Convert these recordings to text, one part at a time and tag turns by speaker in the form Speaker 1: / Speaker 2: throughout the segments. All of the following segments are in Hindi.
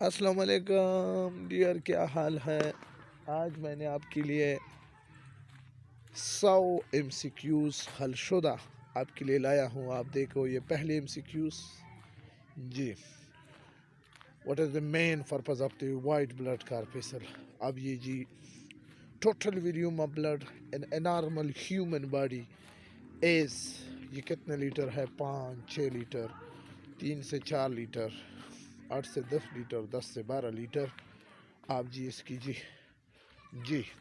Speaker 1: अस्सलाम वालेकुम डियर, क्या हाल है। आज मैंने आपके लिए 100 MCQs हलशुदा आपके लिए लाया हूँ। आप देखो, ये पहले MCQs जी। What is the main purpose of the white blood corpuscle. अब ये जी total volume of blood in a normal human body is, ये कितने लीटर है? 5-6 लीटर, 3 से 4 लीटर, 8 से 10 लीटर, 10 से 12 लीटर। आप जी इसकी जी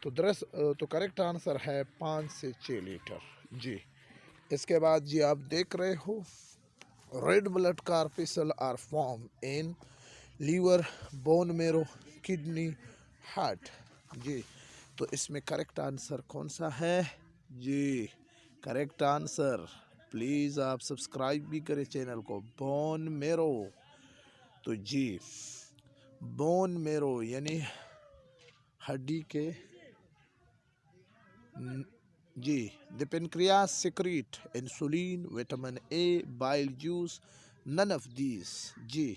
Speaker 1: तो करेक्ट आंसर है 5 से 6 लीटर जी। इसके बाद जी आप देख रहे हो, red blood corpuscle are form in liver, bone marrow, kidney, heart जी। तो इसमें करेक्ट आंसर कौन सा है जी? करेक्ट आंसर, प्लीज़ आप सब्सक्राइब भी करें चैनल को, बोन मेरो। तो जी बोन मेरो यानी हड्डी के जी। The pancreas secrete insulin, vitamin A, bile juice, none of these जी।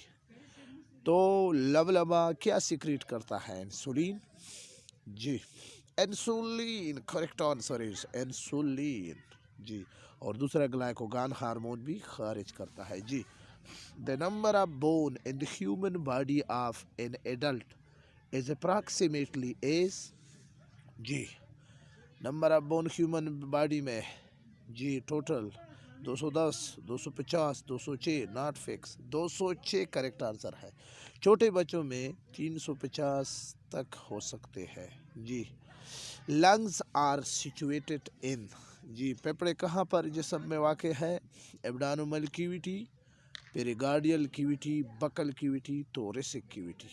Speaker 1: तो लबलबा क्या सिक्रीट करता है? इंसुलिन जी। Insulin, correct answer is insulin जी। और दूसरा ग्लाइकोगन हार्मोन भी खारिज करता है जी। The number of bone in the human body of an adult is approximately is जी। Number of bone human body में जी total 210, 250, 206, not fix, 206 correct answer है। छोटे बच्चों में 350 तक हो सकते हैं जी। लंग्स आर सिचुएटेड इन जी। फेफड़े कहाँ पर जिस्म में वाक़ है? Abdominal cavity, pericardial cavity, buccal cavity, thoracic cavity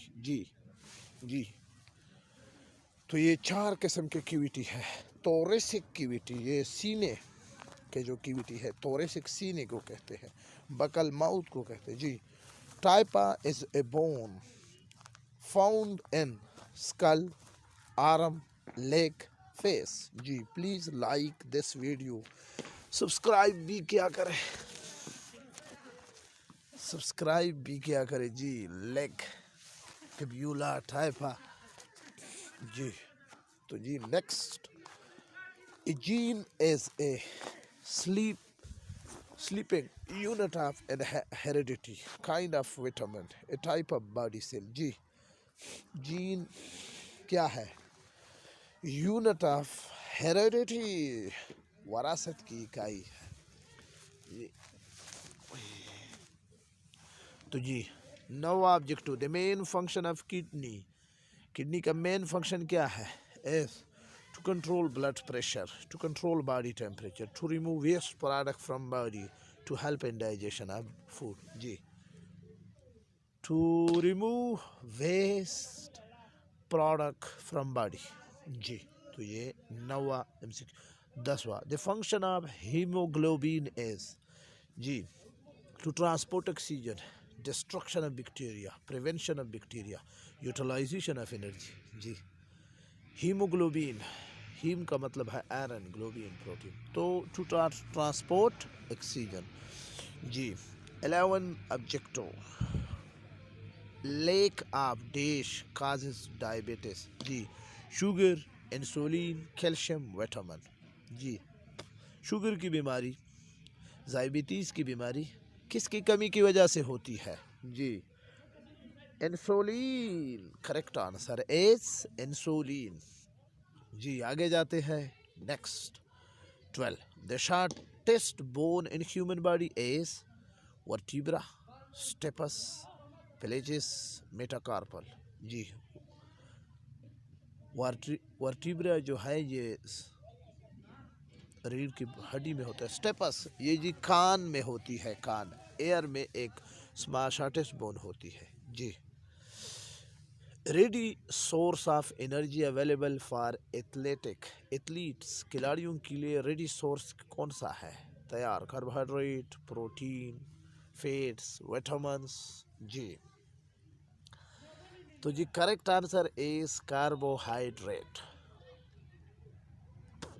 Speaker 1: जी। तो ये 4 किस्म के कैविटी है। थोरैसिक कैविटी ये सीने के जो कैविटी है, थोरैसिक सीने को कहते हैं, बकल माउथ को कहते हैं जी। Tibia is a bone found in skull, arm, leg, face जी। Please like this video, subscribe भी क्या करें, सब्सक्राइब भी क्या करें जी। लेग, टिब्यूला, टाइपा जी। तो जी next, a gene is a sleeping unit of heredity kind of vitamin, a type of body cell जी। जीन क्या है? यूनिट ऑफ हेरिडिटी, वरासत की इकाई है। तो जी no objective, the main function of kidney, kidney का मेन फंक्शन क्या है? Is to control blood pressure, to control body temperature, to remove waste product from body, to help in digestion of food जी। to remove waste product from body जी। तो ये 9वां MCQ। 10वां, the function of hemoglobin is जी to transport oxygen, destruction of bacteria, prevention of bacteria, utilization of energy जी। हीमोग्लोबिन, हीम का मतलब है आयरन, ग्लोबिन प्रोटीन, तो टू ट्रांसपोर्ट ऑक्सीजन जी। 11 objective, lack of dash causes diabetes जी। शुगर, इंसुलिन, कैल्शियम, विटामिन जी। शुगर की बीमारी, डायबिटीज़ की बीमारी किसकी कमी की वजह से होती है जी? Insulin, correct answer is insulin जी। आगे जाते हैं next 12, the shortest bone in human body is vertebra, stapes, phalanges, metacarpal जी। वर्टिब्रा जो है ये रीढ़ की हड्डी में होता है। स्टेपस ये जी कान में होती है, कान एयर में एक शॉर्टेस्ट बोन होती है जी। Ready source of energy available for athletes, खिलाड़ियों के लिए रेडी सोर्स कौन सा है? तैयार कार्बोहाइड्रेट, प्रोटीन, फैट्स, विटामिन्स जी। तो जी करेक्ट आंसर इज कार्बोहाइड्रेट।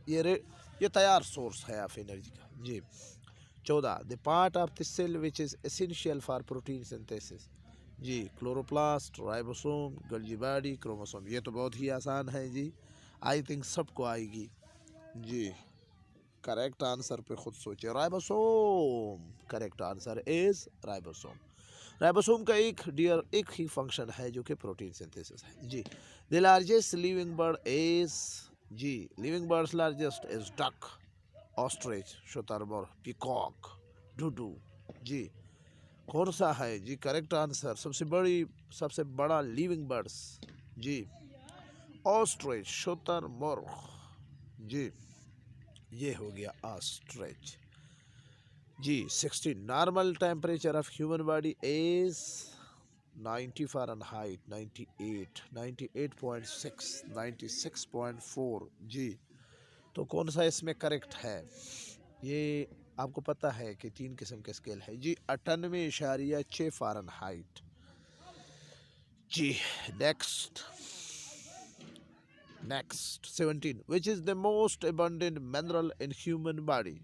Speaker 1: ये तैयार सोर्स है ऑफ एनर्जी का जी। 14, the part of the cell which is essential for protein synthesis जी chloroplast, ribosome, Golgi body, chromosome. ये तो बहुत ही आसान है जी, आई थिंक सबको आएगी जी। करेक्ट आंसर पे खुद सोचिए, ribosome. Correct answer is ribosome. Ribosome का एक ही फंक्शन है जो कि प्रोटीन सिंथेसिस है जी। The largest living bird is जी, living birds largest is duck, ostrich, शुतुरमुर्ग, पीकॉक, डूडू जी। कौन सा है जी करेक्ट आंसर? सबसे बड़ा लिविंग बर्ड्स जी, ऑस्ट्रिच, शुतुरमुर्ग जी। ये हो गया ऑस्ट्रिच जी। 60 normal temperature of human body is 90 Fahrenheit, 98, 98.6, 96.4 जी। तो कौन सा इसमें करेक्ट है? ये आपको पता है कि 3 किस्म के स्केल है जी। 98.6 फ़ारेनहाइट जी। Next 17, which is the most abundant mineral in human body?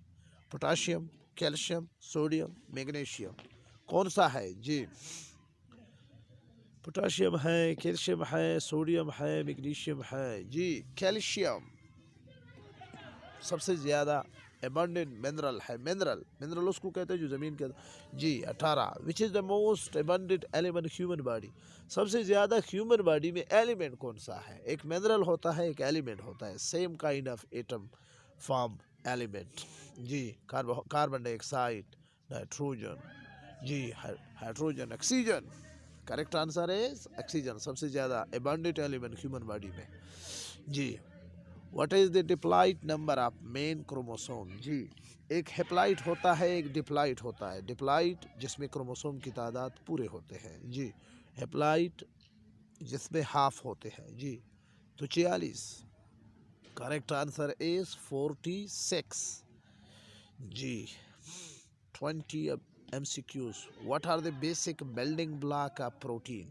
Speaker 1: Potassium, calcium, sodium, magnesium. कौन सा है जी? पोटाशियम है, कैल्शियम है, सोडियम है, मैग्नीशियम है जी। कैल्शियम सबसे ज़्यादा एबंडेंट मिनरल है। मिनरल उसको कहते हैं जो ज़मीन के जी। 18, which is the most abundant element human body? सबसे ज़्यादा ह्यूमन बॉडी में एलिमेंट कौन सा है? एक मिनरल होता है, एक एलिमेंट होता है, same kind of atom form element जी। कार्बन डाइऑक्साइड, नाइट्रोजन जी, हाइड्रोजन, ऑक्सीजन। करेक्ट आंसर है ऑक्सीजन, सबसे ज़्यादा एबंडेंट एलिमेंट ह्यूमन बॉडी में जी। What is the diploid number of man chromosome जी? एक हेप्लॉइड होता है, एक डिप्लॉइड होता है। डिप्लॉइड जिसमें क्रोमोसोम की तादाद पूरे होते हैं जी, हेप्लॉइड जिसमें हाफ होते हैं जी। तो 46। करेक्ट आंसर इज 46 जी। 20 MCQs. What are the basic building block of protein?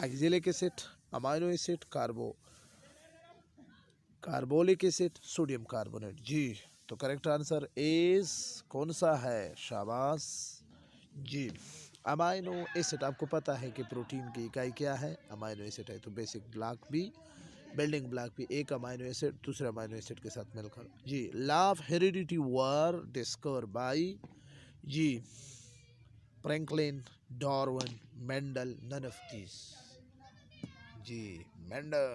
Speaker 1: Oxalic acid, amino acid, carbolic acid, sodium carbonate जी। तो करेक्ट आंसर इज कौन सा है? शाबाश जी। अमाइनो एसिड, आपको पता है कि प्रोटीन की इकाई क्या है? अमाइनो एसिड है। तो बेसिक ब्लॉक भी, बिल्डिंग ब्लॉक भी एक अमाइनो एसिड दूसरे अमाइनो एसिड के साथ मिलकर जी। Law of heredity were discover by जी, Franklin, Darwin, Mendel, none of this जी। Mendel,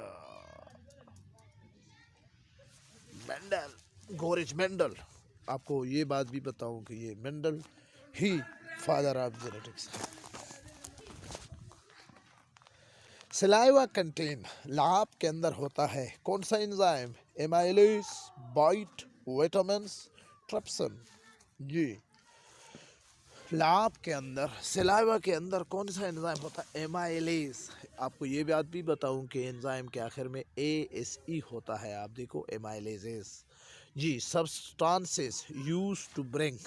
Speaker 1: Gregor Mendel. आपको ये बात भी बताऊं कि ये मेंडल ही फादर ऑफ जेनेटिक्स है। सलाइवा कंटेन, लाभ के अंदर होता है कौन सा enzyme? Amylase, bile, vitamins, trypsin जी। लाभ के अंदर, सलाइवा के अंदर कौन सा एंजाइम होता है? एमाइलेज। आपको ये बात भी बताऊं कि एंजाइम के आखिर में ASE होता है। आप देखो एमाइलेजेस जी। Substances use to bring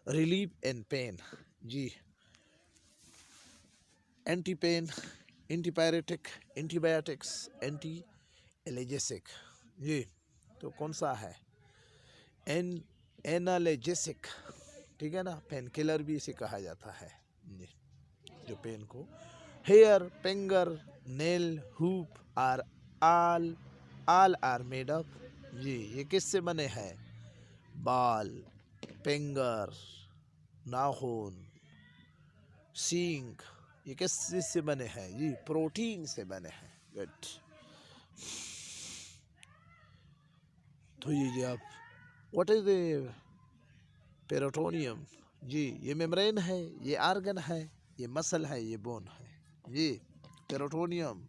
Speaker 1: relief in pain जी। Anti pain, antipyretic, antibiotics, anti analgesic जी। तो कौन सा है? एनालेजेसिक, ठीक है ना। पेन किलर भी इसे कहा जाता है जी, जो पेन को। Hair, finger, nail, hoof are all are made up जी। ये किससे बने हैं? बाल, फिंगर, नाखून, सींग, ये किस चीज से बने हैं जी? प्रोटीन से बने हैं। गुड। तो ये आप, व्हाट इज द पेरिटोनियम जी? ये मेम्ब्रेन है, ये आर्गन है, ये मसल है, ये बोन है जी। पेरिटोनियम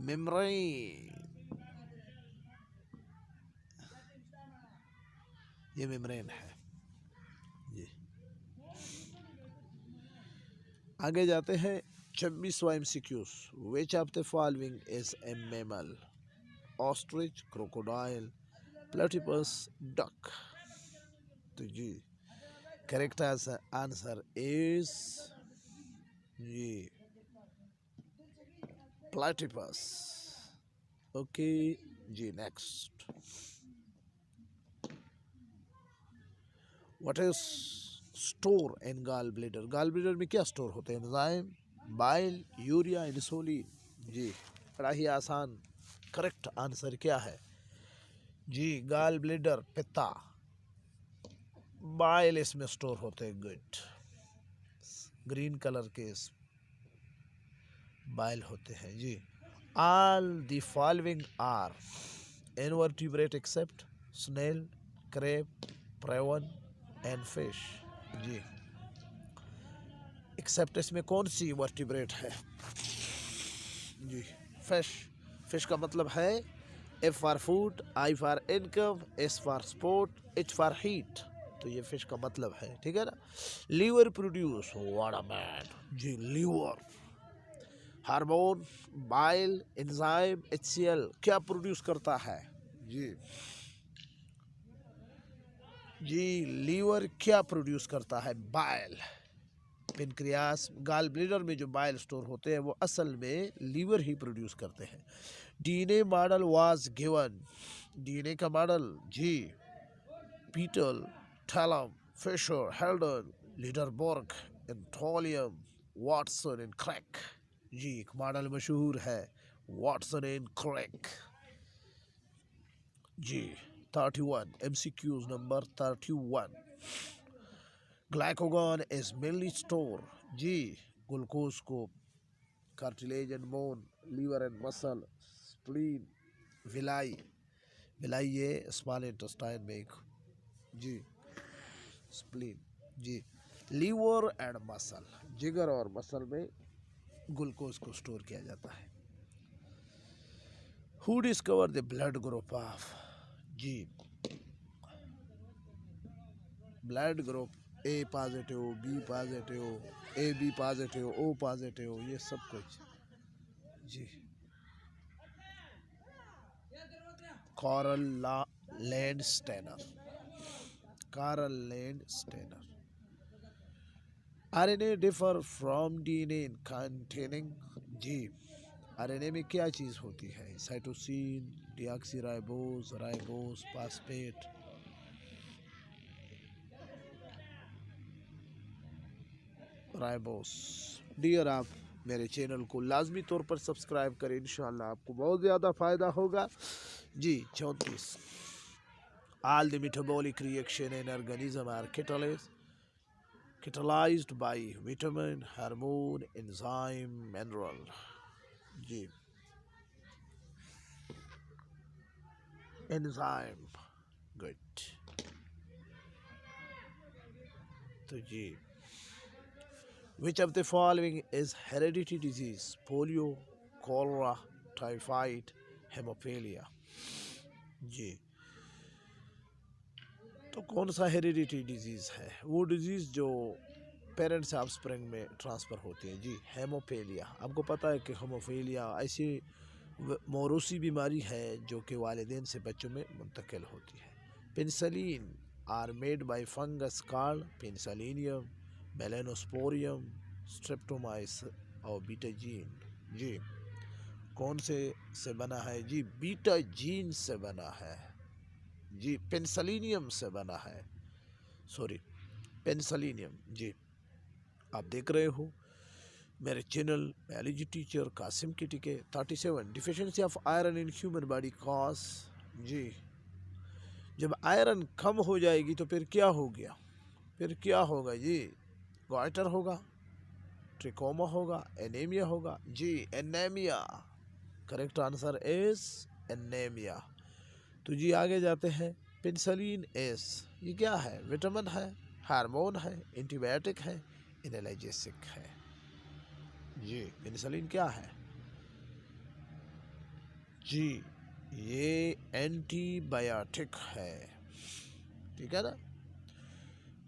Speaker 1: मेम्ब्रेन, ये मेम्ब्रेन है जी। आगे जाते हैं 26वां MCQs। Which of the following is a mammal? Ostrich, crocodile, platypus, duck. तो जी करेक्ट आंसर इज जी प्लेटिपस। ओके जी। Next, what is store in gall bladder? Gall bladder में क्या स्टोर होते हैं? Enzyme, bile, urea, insulin. जी, बड़ा ही आसान। करेक्ट आंसर क्या है? जी, गाल ब्लेडर, पित्ता, बाइल इसमें स्टोर होते हैं। गुड। ग्रीन कलर के बाइल होते हैं। जी, all the following are invertebrate except snail, crab, prawn and fish. जी, एक्सेप्ट इसमें कौन सी वर्टिब्रेट है? जी, फिश। फिश का मतलब है F for food, I for income, S for sport, H for heat. तो ये फिश का मतलब है, ठीक है ना। Liver produce, what a man. जी, liver, hormone, bile, enzyme, HCL क्या प्रोड्यूस करता है? जी जी, लीवर क्या प्रोड्यूस करता है? बाइल। पेनक्रियास, गाल ब्लेडर में जो बाइल स्टोर होते हैं वो असल में लीवर ही प्रोड्यूस करते हैं। DNA model was given. DNA का मॉडल, जी, पीटल, थैलम, फिशर, हेल्डन, लीडरबर्ग, एंटोलियम, वाटसन एंड क्रैक। जी, एक मॉडल मशहूर है, वाटसन एंड क्रैक। जी, 31 MCQs number 31। Glycogen is mainly store. जी, ग्लूकोज को cartilage and bone, liver and muscle, spleen, villi. Villi ये स्मॉल इंटेस्टाइन में एक। जी, स्प्लीन। जी, लीवर एंड मसल, जिगर और मसल में ग्लूकोज को स्टोर किया जाता है। Who discover the blood group of? जी, blood group A positive, B positive, A B positive, O positive, ये सब कुछ। जी, Karl Landsteiner. Karl Landsteiner. RNA differ from DNA in containing. जी, आरएनए में क्या चीज़ होती है? Cytosine, deoxyribose, ribose, phosphate. Ribose. Dear, आप मेरे चैनल को लाजमी तौर पर सब्सक्राइब करें, इंशाल्लाह आपको बहुत ज़्यादा फ़ायदा होगा। जी, 34 all the metabolic reaction in organism are catalyzed by vitamin, hormone, enzyme, mineral. जी, एंजाइम। गुड। तो जी, which of the following is hereditary disease? Polio, cholera, typhoid, haemophilia. जी, तो कौन सा हेरिडिटी डिजीज़ है? वो डिजीज़ जो पेरेंट्स ऑफ स्प्रिंग में ट्रांसफ़र होती है। जी, हेमोफीलिया। आपको पता है कि हेमोफीलिया ऐसी मौरूसी बीमारी है जो कि वालिदैन से बच्चों में मुंतकिल होती है। Penicillin are made by fungus called penicillium, मेलेनोस्पोरियम, स्ट्रेप्टोमाइस और बीटाजीन। जी, कौन से बना है? जी, बीटाजीन से बना है। जी, पेनिसिलिनियम से बना है, सॉरी, पेनिसिलिनियम। जी, आप देख रहे हो मेरे चैनल बायोलॉजी टीचर कासिम के टीके। 37 deficiency of iron in human body cause. जी, जब आयरन कम हो जाएगी तो फिर क्या हो गया? फिर क्या होगा? जी, गॉइटर होगा, ट्रिकोमा होगा, एनीमिया होगा। जी, anaemia. Correct answer is anaemia. तो जी, आगे जाते हैं। पेनिसिलिन एस, ये क्या है? विटामिन है, हार्मोन है, एंटीबायोटिक है, एनाल्जेसिक है। जी, पेनिसिलिन क्या है? जी, ये एंटीबायोटिक है, ठीक है ना।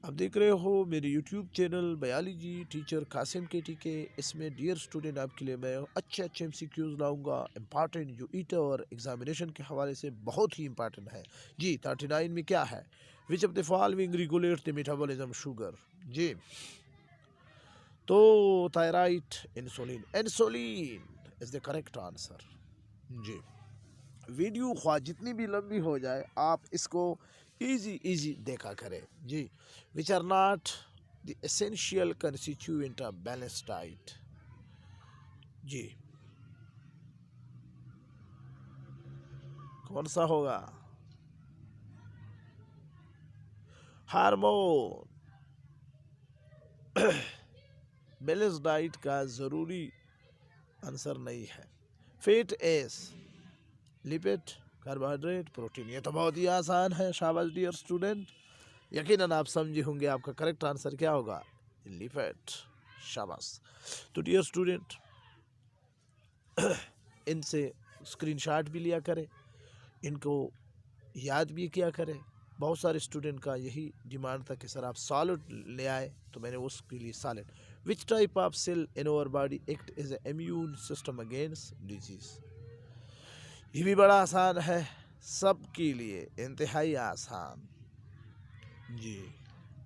Speaker 1: अब देख रहे हो मेरे YouTube channel biology teacher Qasim के टीके। इसमें डियर स्टूडेंट आपके लिए मैं अच्छे अच्छे MCQs लाऊंगा, इम्पॉर्टेंट, जो ईटर और एग्जामिनेशन के हवाले से बहुत ही इम्पॉर्टेंट है। जी, 39 में क्या है? Which of the following regulate the metabolism sugar? जी, तो thyroid, insulin. Insulin is the correct answer. जी, वीडियो ख्वाह जितनी भी लंबी हो जाए आप इसको इजी देखा करें। जी, which are not the essential constituent of balance diet. जी, कौन सा होगा? हार्मोन। बैलेंस डाइट का जरूरी आंसर नहीं है। Fat S, lipid, carbohydrate, protein. ये तो बहुत ही आसान है, शाबाश डियर स्टूडेंट। यकीनन आप समझे होंगे आपका करेक्ट आंसर क्या होगा, लिपिड। शाबाश। तो डियर स्टूडेंट, इनसे स्क्रीनशॉट भी लिया करें, इनको याद भी किया करें। बहुत सारे स्टूडेंट का यही डिमांड था कि सर आप सॉलिड ले आए, तो मैंने उसके लिए solid. Which type of cell in our body act as a immune system against disease? ये भी बड़ा आसान है, सबके लिए इंतहाई आसान। जी,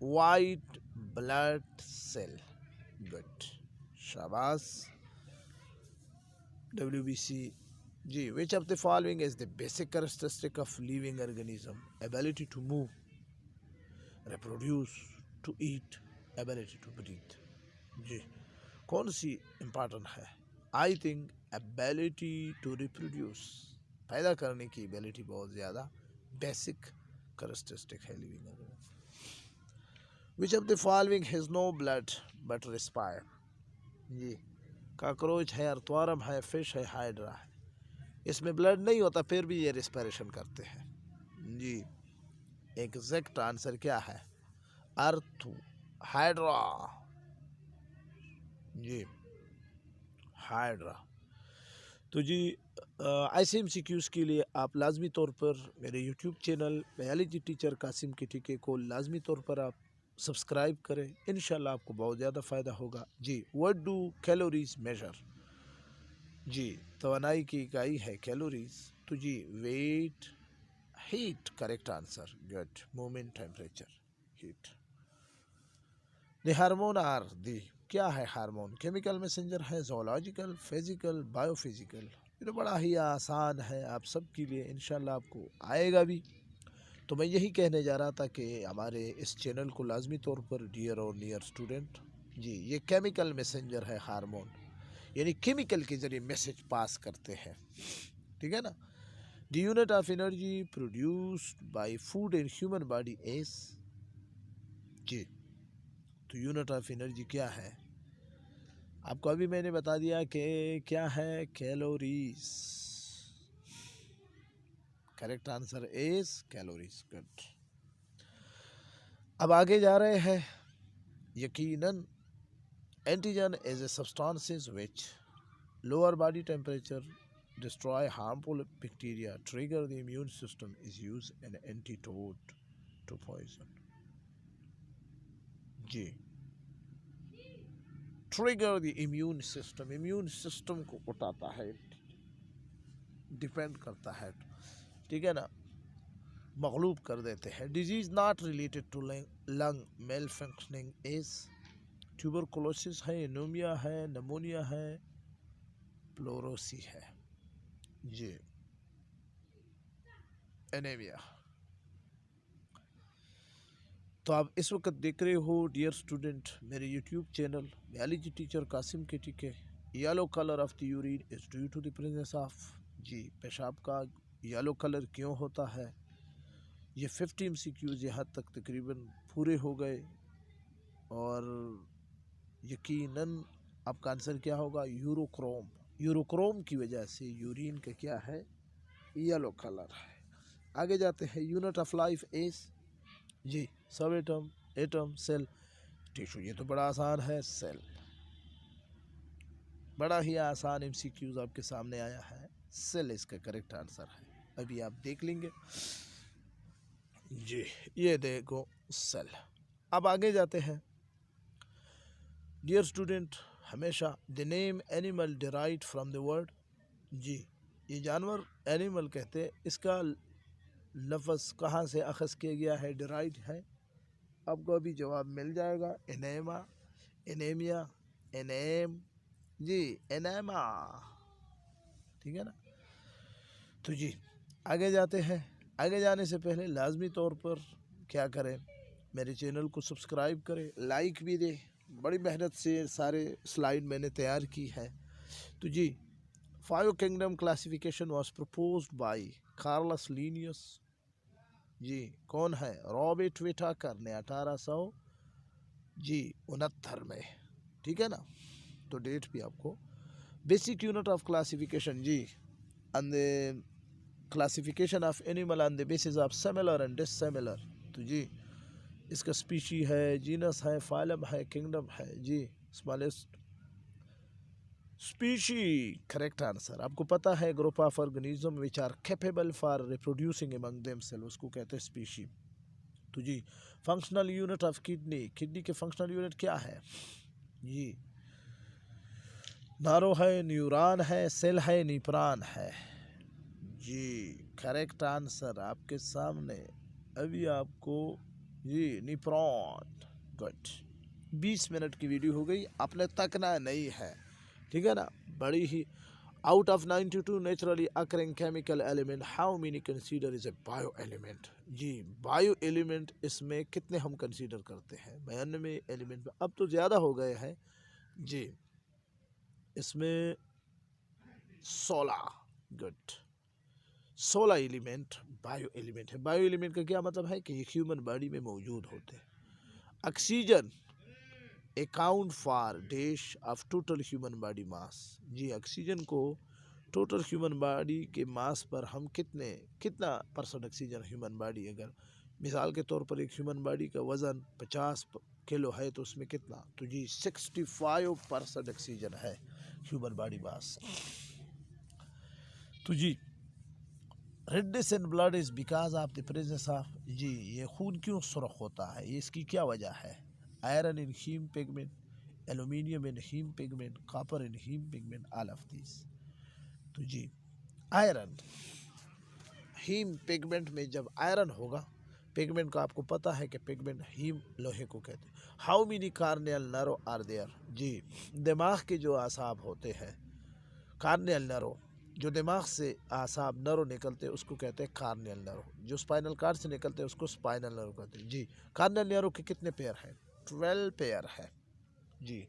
Speaker 1: वाइट ब्लड सेल। गुड, शाबाश। WBC। जी, which of the following is the basic characteristic of living organism? Ability to move, reproduce, to eat, ability to breathe। जी, कौन सी इंपॉर्टेंट है? I think ability to reproduce, पैदा करने की एबिलिटी बहुत ज़्यादा बेसिक कैरेक्टरिस्टिक है living organism. Which of the following has no blood but respire? जी, काकरोच है, अर्थवारम है, फिश है, हाइड्रा है। इसमें ब्लड नहीं होता फिर भी ये रिस्पायरेशन करते हैं। जी, एग्जैक्ट आंसर क्या है? अर्थ, हाइड्रा। जी, हाइड्रा। तो जी, ऐसे MCQs के लिए आप लाजमी तौर पर मेरे YouTube channel biology teacher Qasim के टीके को लाजमी तौर पर आप सब्सक्राइब करें, इंशाल्लाह आपको बहुत ज़्यादा फ़ायदा होगा। जी, व्हाट डू कैलोरीज मेजर? जी, तवानाई की इकाई है कैलोरीज। तो जी, weight, heat, correct answer. Good, movement, temperature, heat. The hormone are the, क्या है हार्मोन? केमिकल मैसेंजर है, जोलॉजिकल, फिजिकल, बायोफिजिकल। ये तो बड़ा ही आसान है आप सबके लिए, इंशाल्लाह आपको आएगा भी। तो मैं यही कहने जा रहा था कि हमारे इस चैनल को लाजमी तौर पर डियर और नियर स्टूडेंट, जी, ये केमिकल मैसेंजर है हार्मोन, यानी केमिकल के जरिए मैसेज पास करते हैं, ठीक है ना। The unit of energy produced by food in human body is? जी, तो यूनिट ऑफ एनर्जी क्या है? आपको अभी मैंने बता दिया कि क्या है, calories. Correct answer is calories. Good, अब आगे जा रहे हैं। यकीनन antigen is a substances which lower body temperature destroy harmful bacteria, trigger the immune system, is used an antidote to poison। जी, trigger the immune system, immune system को उठाता है, डिपेंड करता है, ठीक है ना, मगलूब कर देते हैं। Disease not related to lung malfunctioning is? Tuberculosis है, एनीमिया है, नमोनिया है, प्लोरोसी है। जी, एनीमिया। तो आप इस वक्त देख रहे हो डियर स्टूडेंट मेरे YouTube channel biology teacher Qasim के टीके। Yellow colour of the urine is due to the presence of, जी, पेशाब का येलो कलर क्यों होता है? ये 50 MCQs यहाँ तक तकरीबन पूरे हो गए, और यकीनन आपका आंसर क्या होगा? यूरोक्रोम। यूरोक्रोम की वजह से यूरिन का क्या है? येलो कलर है। आगे जाते हैं। Unit of life is? जी, sub atom, atom, cell, tissue. ये तो बड़ा आसान है, सेल। बड़ा ही आसान MCQs आपके सामने आया है, सेल इसका करेक्ट आंसर है। अभी आप देख लेंगे। जी, ये देखो सेल। अब आगे जाते हैं डियर स्टूडेंट। हमेशा the name animal derived from the word? जी, ये जानवर एनिमल कहते हैं, इसका लफ्ज़ कहाँ से अखज़ किया गया है, डिराइव्ड है? आपको अभी जवाब मिल जाएगा। एनेमा, एनेमिया, एनेम, जी, एनेमा, ठीक है ना। तो जी, आगे जाते हैं। आगे जाने से पहले लाजमी तौर पर क्या करें, मेरे चैनल को सब्सक्राइब करें, लाइक भी दें। बड़ी मेहनत से सारे स्लाइड मैंने तैयार की है, तो जी, five kingdom classification was proposed by Carolus Linnaeus. जी, कौन है? रॉबर्ट विटाकर ने 1869 में, ठीक है ना। तो डेट भी आपको, बेसिक यूनिट ऑफ क्लासिफिकेशन जी, and the classification of animal on the basis of similar and dissimilar. तो जी, इसका स्पीशी है, जीनस है, फाइलम है, किंगडम है जी। Smallest species, correct answer. आपको पता है group of organism which are capable for reproducing among themself, उसको कहते हैं स्पीशी। तो जी, functional unit of kidney, kidney के फंक्शनल यूनिट क्या है जी? नारो है, न्यूरॉन है, सेल है, न्यूरॉन है जी। करेक्ट आंसर आपके सामने अभी आपको जी, न्यूरॉन। गुड। 20 मिनट की वीडियो हो गई, आपने तकना नहीं है, ठीक है ना। बड़ी ही, out of 92 naturally occurring chemical element how many consider is a bio element? जी, बायो एलिमेंट इसमें कितने हम कंसीडर करते हैं? 92 एलिमेंट में, अब तो ज़्यादा हो गए हैं जी, इसमें 16। गुड, 16 एलिमेंट बायो एलिमेंट है। बायो एलिमेंट का क्या मतलब है कि ह्यूमन बॉडी में मौजूद होते हैं। Oxygen account for dash of total human body mass. जी, ऑक्सीजन को टोटल ह्यूमन बॉडी के मास पर हम कितना परसेंट ऑक्सीजन ह्यूमन बॉडी, अगर मिसाल के तौर पर एक ह्यूमन बॉडी का वज़न 50 किलो है तो उसमें कितना? तो जी 65% ऑक्सीजन है ह्यूमन बॉडी मास। तो जी, redness in blood is because of the presence of, जी ये खून क्यों सुर्ख होता है, ये इसकी क्या वजह है? Iron in haem pigment, aluminium in haem pigment, copper in haem pigment, all of this. तो जी, आयरन हीम पिगमेंट में जब आयरन होगा, पिगमेंट को आपको पता है कि पिगमेंट हीम लोहे को कहते हैं। How many cranial nerve are there? जी, दिमाग के जो आसाब होते हैं, कार्नियल नर्व, जो दिमाग से आसाब नर्व निकलते हैं उसको कहते हैं कार्नियल नर्व। जो स्पाइनल कार्ड से निकलते हैं उसको स्पाइनल नर्व कहते हैं जी। कार्नियल नर्व के कितने पेयर हैं? 12 पेयर है जी।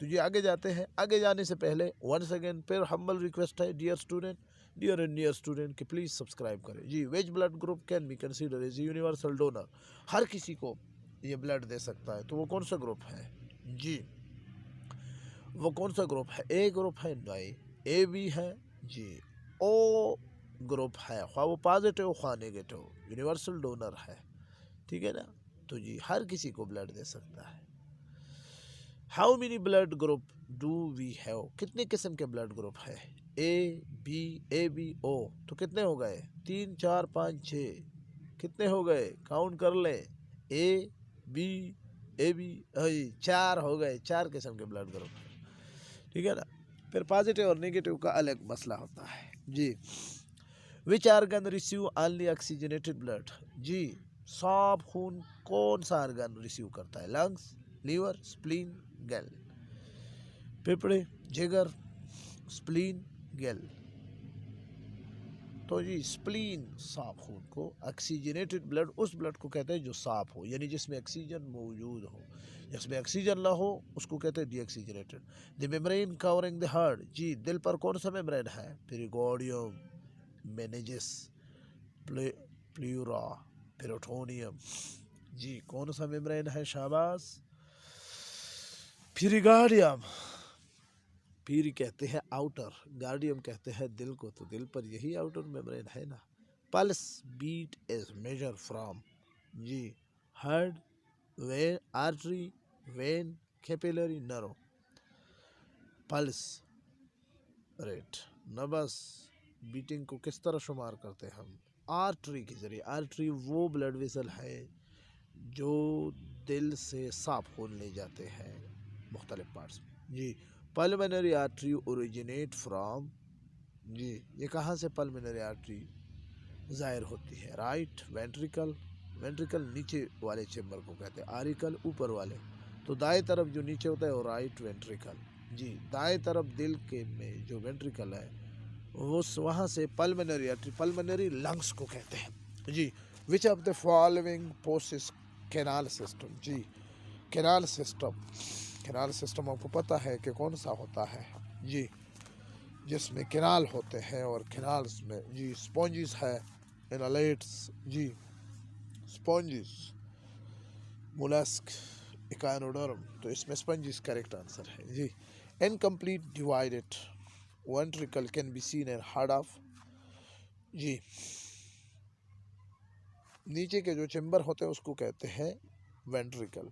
Speaker 1: तो ये आगे जाते हैं। आगे जाने से पहले वंस अगेन फिर हम्बल रिक्वेस्ट है, dear student, dear and near student, कि प्लीज़ सब्सक्राइब करें जी। Which blood group can be consider as universal donor, हर किसी को ये ब्लड दे सकता है। तो वो कौन सा ग्रुप है जी? वो कौन सा ग्रुप है? ए ग्रुप है, नहीं, ए बी है जी। ओ ग्रुप है, ख्वाह वो पॉजिटिव ख्वाह नेगेटिव, यूनिवर्सल डोनर है, ठीक है ना। तो जी, हर किसी को ब्लड दे सकता है। How many blood group do we have? कितने किस्म के ब्लड ग्रुप है? ए बी ओ, तो कितने हो गए? 3 4 5 6, कितने हो गए? काउंट कर ले। ए बी 4 हो गए, 4 किस्म के ब्लड ग्रुप, ठीक है ना। फिर पॉजिटिव और नेगेटिव का अलग मसला होता है जी। Which organ receive only oxygenated blood? जी, सब खून कौन सा आर्गन रिसीव करता है? लंग्स, लीवर, स्प्लीन, गैल। फेफड़े, जिगर, स्प्लीन, गैल। तो जी, स्प्लीन साफ खून को, ऑक्सीजनेटेड ब्लड उस ब्लड को कहते हैं जो साफ हो, यानी जिसमें ऑक्सीजन मौजूद हो। जिसमें ऑक्सीजन ना हो उसको कहते हैं deoxygenated. The membrane covering the heart, जी दिल पर कौन सा मेम्ब्रेन है? Pericardium, meninges, pleura, peritoneum. जी, कौन सा मेम्ब्रेन है? शाबाश, पेरिकार्डियम। पीर कहते हैं आउटर, गार्डियम कहते हैं दिल को, तो दिल पर यही आउटर मेम्ब्रेन है ना। Pulse beat is measure from, जी heart, vein, artery, vein, capillary, nerve. Pulse rate, नब्ज़ बीटिंग को किस तरह शुमार करते हैं हम? आर्टरी के जरिए। आर्टरी वो ब्लड वेसल है जो दिल से साफ खून ले जाते हैं मुख्तलिफ पार्ट्स में जी। पल्मोनरी आर्टरी ओरिजिनेट फ्रॉम, जी ये कहाँ से पल्मोनरी आर्टरी ज़ाहिर होती है? राइट वेंट्रिकल, वेंट्रिकल नीचे वाले चेम्बर को कहते हैं, आरिकल ऊपर वाले, तो दाएं तरफ जो नीचे होता है वो राइट वेंट्रिकल जी। दाएं तरफ दिल के में जो वेंट्रिकल है वो वहाँ से पल्मोनरी आर्टरी, पल्मोनरी लंग्स को कहते हैं जी। Which of the following possess canal system? जी कैनाल सिस्टम, कैनाल सिस्टम आपको पता है कि कौन सा होता है जी, जिसमें कैनाल होते हैं और कैनाल्स में जी स्पॉन्जिस है, इनलेट्स जी, स्पॉन्जिस, मोलस्क, इकानोडर्म, तो इसमें स्पंजिस करेक्ट आंसर है जी। Incomplete divided ventricle can be seen and heart of जी, नीचे के जो चेम्बर होते हैं उसको कहते हैं वेंट्रिकल।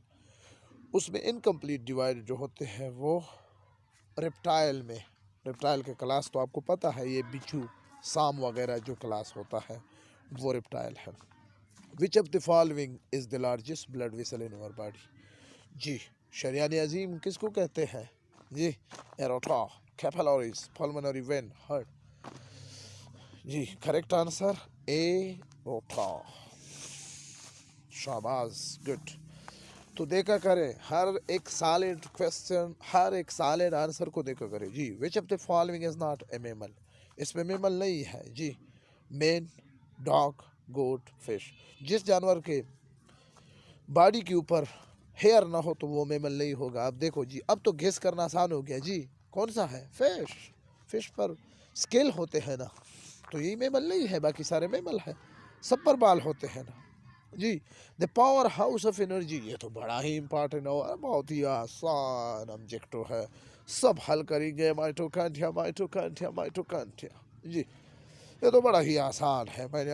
Speaker 1: उसमें इनकम्प्लीट डिवाइड जो होते हैं वो रेप्टाइल में, रेप्टाइल के क्लास तो आपको पता है, ये बिच्छू, साम वगैरह जो क्लास होता है वो रेप्टाइल है। Which of the following is the largest blood vessel in our body जी, शरियान अजीम किसको कहते हैं जी, aorta, capillaries, pulmonary vein, heart जी, करेक्ट आंसर एरोटा, शाबाश, गुड। तो देखा करें हर एक सॉलिड क्वेश्चन, हर एक सॉलिड आंसर को देखा करें जी। Which of the following is not a mammal, इसमें मैमल नहीं है जी। मैन, डॉग, गोट, फिश, जिस जानवर के बॉडी के ऊपर हेयर ना हो तो वो मैमल नहीं होगा। अब देखो जी, अब तो गेस करना आसान हो गया जी, कौन सा है, फिश। फिश पर स्केल होते हैं ना, तो यही मैमल नहीं है, बाकी सारे मैमल है, सब पर बाल होते हैं ना जी। The power house of energy, ये तो बड़ा ही इंपॉर्टेंट और बहुत ही आसान ऑब्जेक्टिव है, सब हल करेंगे। माइटोकॉन्ड्रिया, माइटोकॉन्ड्रिया, माइटोकॉन्ड्रिया जी, ये तो बड़ा ही आसान है, मैंने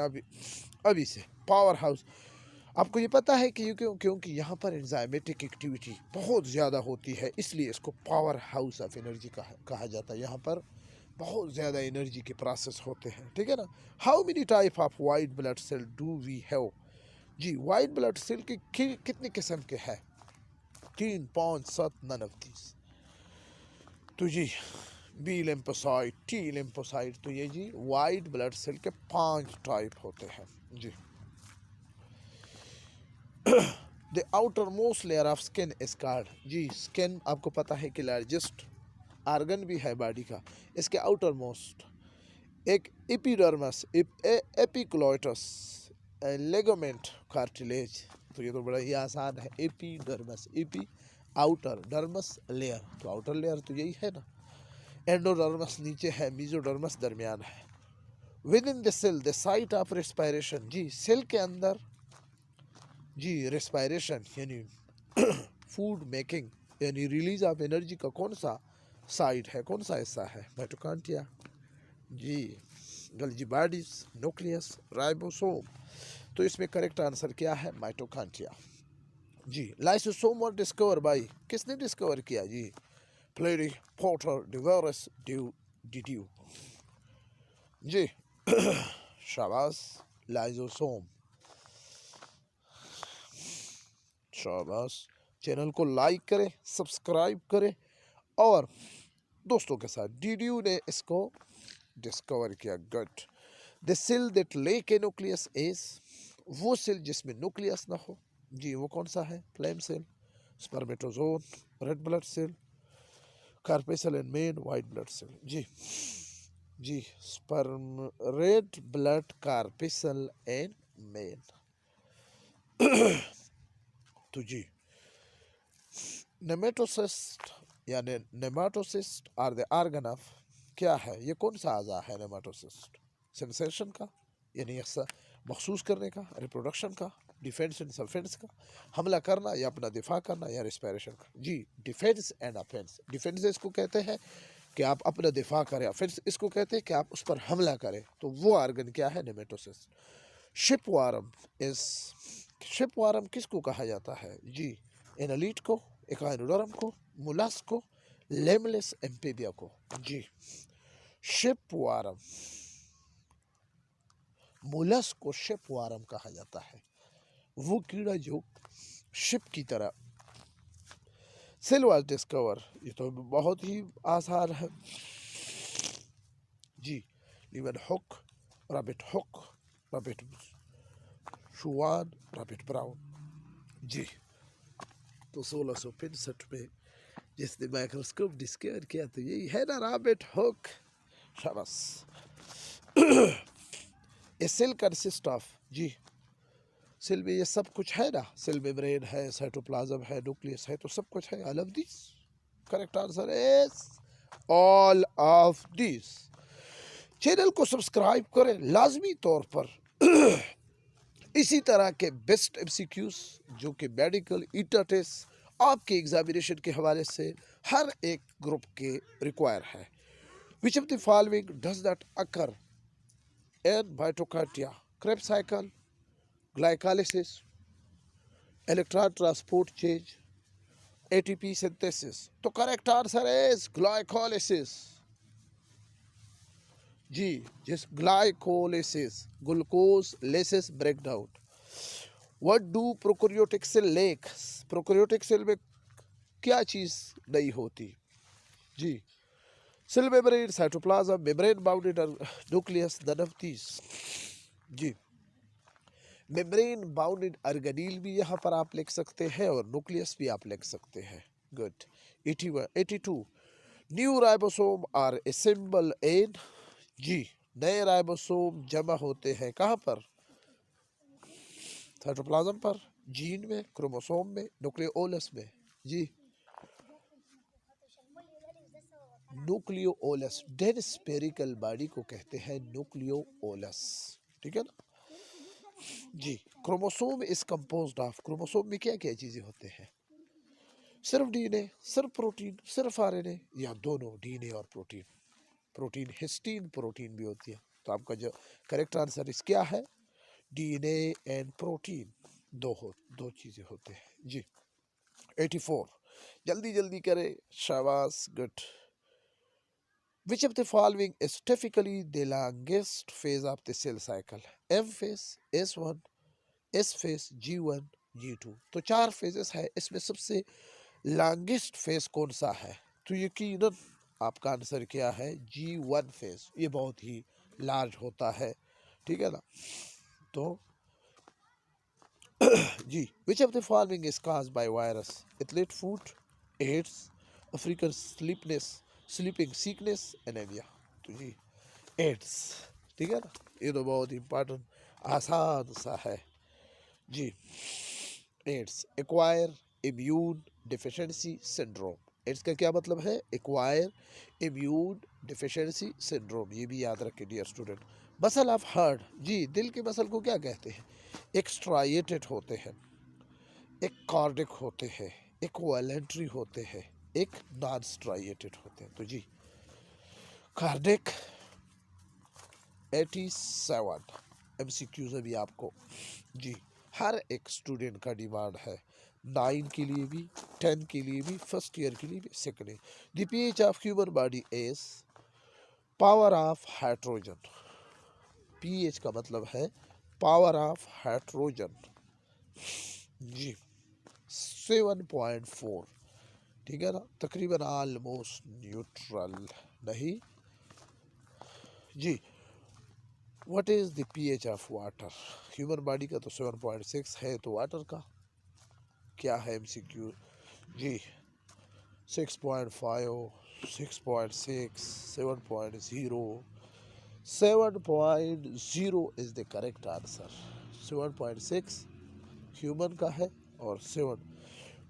Speaker 1: अभी से पावर हाउस। आपको ये पता है कि क्योंकि यहाँ पर एंजाइमेटिक एक्टिविटी बहुत ज़्यादा होती है, इसलिए इसको पावर हाउस ऑफ एनर्जी कहा जाता है। यहाँ पर बहुत ज़्यादा एनर्जी के प्रोसेस होते हैं, ठीक है ना। How many type of white blood cell do we have जी, वाइट ब्लड सेल के कितने किस्म के हैं, 3, 5, 7, नन ऑफ दीज। तो जी बी लिम्फोसाइट, टी लिम्फोसाइट, तो ये जी वाइट ब्लड सेल के 5 टाइप होते हैं जी। The outermost layer of skin is called जी, स्किन आपको पता है कि लार्जेस्ट आर्गन भी है बॉडी का, इसके आउटर मोस्ट एक एपिडर्मस, एपिक्लोइटस, लेगोमेंट, कार्टिलेज, तो ये तो बड़ा ही आसान है, epidermis, AP outer, dermis layer, तो आउटर लेयर तो यही है ना। एंडोडर्मस नीचे है, मेसोडर्मस दरमियान है। Within the cell the site of respiration जी, सेल के अंदर जी रेस्पिरेशन यानी फूड मेकिंग यानी रिलीज ऑफ एनर्जी का कौन सा साइट है, कौन सा हिस्सा है, माइटोकॉन्ड्रिया जी, गल्जी बॉडीज, न्यूक्लियस, राइबोसोम, तो इसमें करेक्ट आंसर क्या है, माइटोकॉन्ड्रिया जी। लाइसोसोम और डिस्कवर बाई, किसने डिस्कवर किया जी, प्लेरी, पोर्टर, डिवेरस, डिड्यू जी, शाबाश, लाइसोसोम, शाबाश। चैनल को लाइक करें, सब्सक्राइब करें और दोस्तों के साथ, डिड्यू ने इसको डिस्कवर किया, good. The cell that lack a nucleus is, वो सेल जिसमें न्यूक्लियस ना हो जी, वो कौन सा है, flame cell, spermatozoon, red blood cell, corpuscle and men, white blood cell जी, जी sperm, red blood, corpuscle and men. तो जी नेमेटोसिस्ट यानी nematocyst are the organ of, क्या है, ये कौन सा आज़ा है नेमाटोसिस्ट, सेंसेशन का यानी महसूस करने का, रिप्रोडक्शन का, डिफेंस एंड सफेंस का, हमला करना या अपना दिफा करना, या रिस्पायरेशन का जी। डिफेंस एंड अफेंस, डिफेंस इसको कहते हैं कि आप अपना दिफा करें, अफेंस इसको कहते हैं कि आप उस पर हमला करें, तो वो ऑर्गन क्या है, नेमेटोसिस्ट। शिपवार्म इज, शिपवार्म किसको कहा जाता है जी, एनालीट को, एकाइनोडर्म को, मुलास्क को, लेमलेस एम्फीबिया को जी। शिपवार्म, मुलास्क को शिपवार्म कहा जाता है, वो कीड़ा जो शिप की तरह। सेल वाज डिस्कवर, ये तो बहुत ही आसान है जी। Leeuwenhoek, Robert Hooke, Robert Schwann, Robert Brown जी। तो 1665 में जिसने माइक्रोस्कोप डिस्कवर किया तो यही है ना, रैबिट हुक, शाबाश। ए सेल कंसिस्ट ऑफ जी, सेल में ये सब कुछ है ना, सेल मेम्ब्रेन है, साइटोप्लाज्म है, न्यूक्लियस है, तो सब कुछ है। All of this, correct answer is all of this. Channel को सब्सक्राइब करें लाजमी तौर पर इसी तरह के बेस्ट एमसीक्यूज जो कि मेडिकल इंटर टेस्ट आपके एग्जामिनेशन के हवाले से हर एक ग्रुप के रिक्वायर है। Which of the following does not occur in mitochondria? Krebs cycle, glycolysis, electron transport change, ATP synthesis. तो करेक्ट आंसर इज ग्लाइकोलाइसिस। जी, जिस glycolysis, glucose lysis breakdown. What do prokaryotic cell lack? Prokaryotic cell में क्या चीज नहीं होती? जी, cell membrane, cytoplasm, membrane bounded nucleus, none of these. जी, मेम्ब्रेन बाउंडेड ऑर्गेनील भी यहाँ पर आप लिख सकते हैं और न्यूक्लियस भी आप लिख सकते हैं। Good. 82 new ribosome are assemble in. जी, नए राइबोसोम जमा होते हैं कहाँ पर? साइटोप्लाज्म पर, जीन में, क्रोमोसोम में, न्यूक्लियोलस में। जी, न्यूक्लियोलस, डेड स्फेरिकल बॉडी को कहते हैं न्यूक्लियोलस, ठीक है ना। जी, chromosome is composed of, chromosome में क्या क्या चीजें होते हैं? सिर्फ डीएनए, सिर्फ प्रोटीन, सिर्फ आरएनए, या दोनों डीएनए और प्रोटीन? प्रोटीन हिस्टीन प्रोटीन भी होती है। तो आपका जो करेक्ट आंसर इस क्या है? डीएनए एंड प्रोटीन, दो चीजें होते हैं। जी, 84 जल्दी जल्दी करें, शाबाश, good. Which of the following is typically the longest phase of the cell cycle? M phase, S1, S phase, G1, G2। तो 4 फेजेस है, इसमें सबसे लॉन्गेस्ट फेज कौन सा है? तो यकीनन आपका आंसर क्या है? G1 phase. ये बहुत ही लार्ज होता है, ठीक है ना। तो जी, which of the following is caused by virus? Athlete foot, AIDS, African sleeping sickness, anaemia. तो जी, एड्स, ठीक है ना। ये तो बहुत इंपॉर्टेंट आसान सा है। जी, AIDS, acquire immune deficiency syndrome. AIDS का क्या मतलब है? Acquire immune deficiency syndrome. ये भी याद रखें dear student. Muscle of heart, जी, दिल के मसल को क्या कहते हैं? एक स्ट्राइएटेड होते हैं, एक कार्डिक होते हैं, एक वॉलेंट्री होते हैं, एक नॉन स्ट्राइएटेड होते हैं। तो जी, कार्डिक 87 एमसीक्यूज अभी आपको। जी, हर एक स्टूडेंट का डिमांड है, 9 के लिए भी, 10 के लिए भी, फर्स्ट ईयर के लिए भी, second year. The pH of human body is power of hydrogen. PH का मतलब है पावर ऑफ हाइड्रोजन। जी, 7.4, ठीक है ना, तकरीबन ऑलमोस्ट न्यूट्रल नहीं। जी, what is the pH of water? Human body का तो 7.6 है, तो वाटर का क्या है? एमसीक्यू। जी, 6.5, 6.6, 7.0। 7.0 is the correct answer. 7.6 human का है और 7।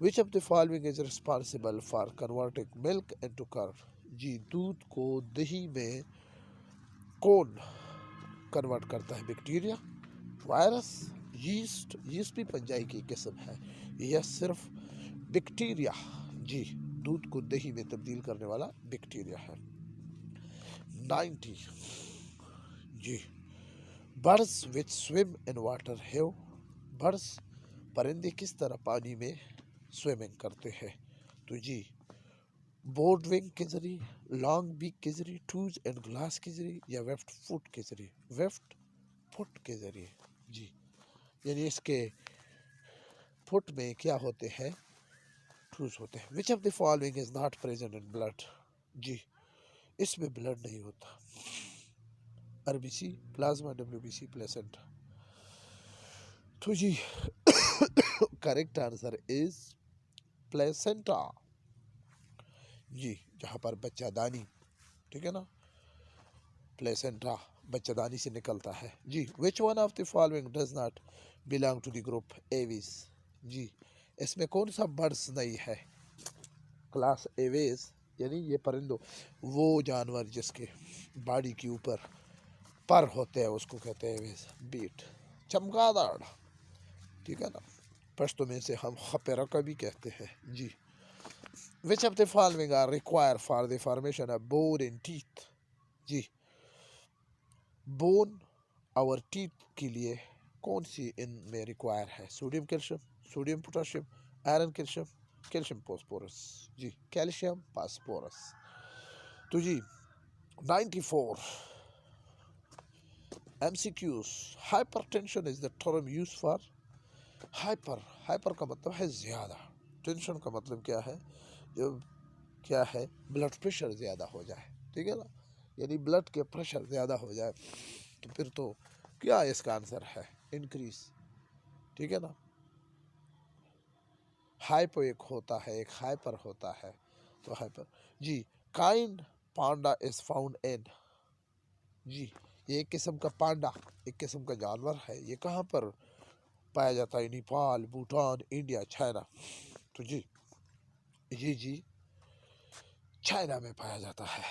Speaker 1: Which of the following is responsible for converting milk into curd? जी, दूध को दही में कौन कन्वर्ट करता है? Bacteria, virus, yeast? यीस्ट भी पंजाई की किस्म है, यह सिर्फ बैक्टीरिया। जी, दूध को दही में तब्दील करने वाला बैक्टीरिया है। 90 जी, birds which swim in water have. Birds, परिंदे किस तरह पानी में स्विमिंग करते हैं? तो जी, बोर्ड विंग के जरिए, लॉन्ग बीक के जरिए, टूज एंड ग्लास के जरिए, या वेफ्ट फुट के जरिए? वेफ्ट फुट के जरिए। जी, यानी इसके फुट में क्या होते हैं? टूज होते हैं। Which of the following is not present in blood? जी, इसमें ब्लड नहीं होता। RBC, plasma, WBC, placenta. तो जी, करेक्ट आंसर इज प्लेसेंटा। जी, जहाँ पर बच्चादानी, ठीक है ना, प्लेसेंटा बच्चेदानी से निकलता है जी। Which one of the following does not belong to the group Aves, जी इसमें कौन सा बर्ड्स नहीं है क्लास एवेज, यानी ये परिंदों, वो जानवर जिसके बॉडी के ऊपर पर होते हैं उसको कहते हैं एवेज। बीट, चमगादड़, ठीक है ना, पश्तो में से हम खपेरका भी कहते हैं जी। Which of the following are require for the formation of bone in teeth, जी बोन और टीथ के लिए कौन सी इनमें रिक्वायर है? Sodium calcium, sodium potassium, iron calcium, calcium phosphorus, जी कैल्शियम फास्फोरस। तो जी 94 MCQs, hypertension is the term use for hyper, hyper का मतलब है ज़्यादा, टेंशन का मतलब क्या है, जो क्या है ब्लड प्रेशर ज़्यादा हो जाए, ठीक है ना, यानी ब्लड के प्रेशर ज़्यादा हो जाए तो फिर तो क्या इसका आंसर है इंक्रीज, ठीक है ना। हाइपो एक होता है, एक हाइपर होता है, तो हाइपर जी। Giant panda is found in, जी ये एक किस्म का पांडा, एक किस्म का जानवर है, ये कहाँ पर पाया जाता है? Nepal, Bhutan, India, China. तो जी ये जी चाइना में पाया जाता है।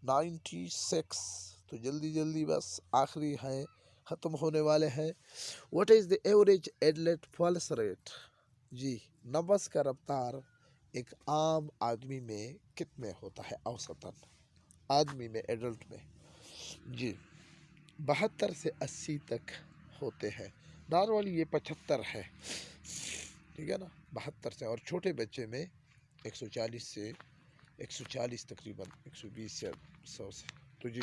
Speaker 1: 96, तो जल्दी जल्दी बस आखिरी है, ख़त्म होने वाले हैं। What is the average adult pulse rate, जी नब्ज़ का रफ्तार एक आम आदमी में कितने होता है औसतन, आदमी में, एडल्ट में, जी 72 से 80 तक होते हैं। नॉर्मली ये 75 है, ठीक है ना, 72 से, और छोटे बच्चे में 140 से 140 तकरीबन 120 या 100 से। तो जी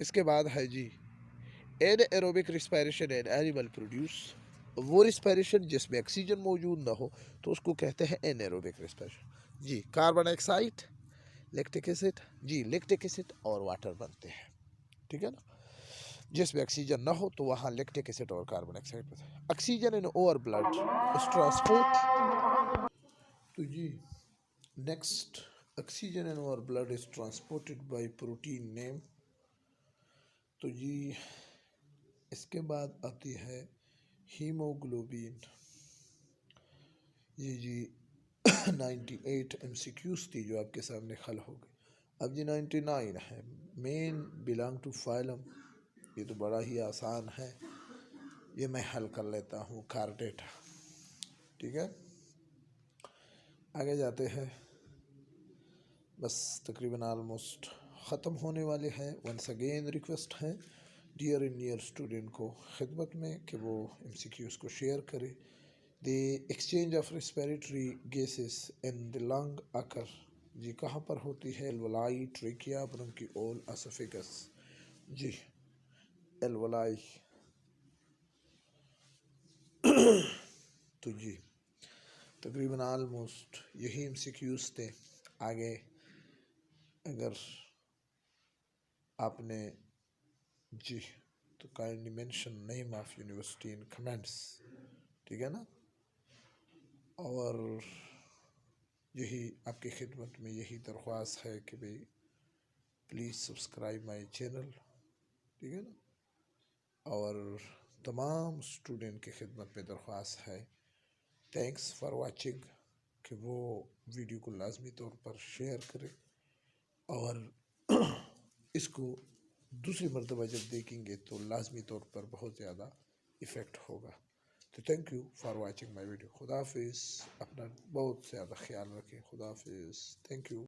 Speaker 1: इसके बाद है जी anaerobic respiration an animal produce, वो रिस्पायरेशन जिसमें ऑक्सीजन मौजूद ना हो तो उसको कहते हैं एन एरोबिक रिस्पायरेशन जी। कार्बन डाइऑक्साइड, लैक्टिक एसिड, जी लैक्टिक एसिड और वाटर बनते हैं, ठीक है ना, जिसमें ऑक्सीजन ना हो तो वहाँ लैक्टिक एसिड और कार्बन डाइऑक्साइड बनते हैं। Oxygen in our blood is transport, तो जी next oxygen in our blood is transported by protein name, तो जी इसके बाद आती है हीमोग्लोबिन, ये जी 98 MCQs थी जो आपके सामने खल हो गई। अब जी 99 है, मेन बिलोंग टू फाइलम, ये तो बड़ा ही आसान है, ये मैं हल कर लेता हूँ, कार्डेटा, ठीक है। आगे जाते हैं, बस तकरीबन आलमोस्ट ख़त्म होने वाले हैं। वंस अगेन रिक्वेस्ट है डियर इन नियर स्टूडेंट को खिदमत में कि वो MCQs को शेयर करे। The exchange of respiratory gases in the lung आकर, जी कहाँ पर होती है? एल्वोलाई, ट्रेकिया, ब्रोंकियोल, एसोफेगस, जी एल्वोलाई। तो जी तकरीबन आलमोस्ट यही MCQs थे। आगे अगर आपने जी तो kindly mention name of university in comments, ठीक है ना, और यही आपकी खिदमत में यही दरख्वास्त है कि भाई प्लीज़ सब्सक्राइब माय चैनल, ठीक है ना, और तमाम स्टूडेंट की खिदमत में दरख्वास्त है थैंक्स फॉर वाचिंग कि वो वीडियो को लाजमी तौर पर शेयर करें, और इसको दूसरी मरतबा जब देखेंगे तो लाजमी तौर पर बहुत ज़्यादा इफ़ेक्ट होगा। तो thank you for watching my video. खुदा हाफिज़, अपना बहुत ज़्यादा ख्याल रखें। खुदा हाफिज़, थैंक यू।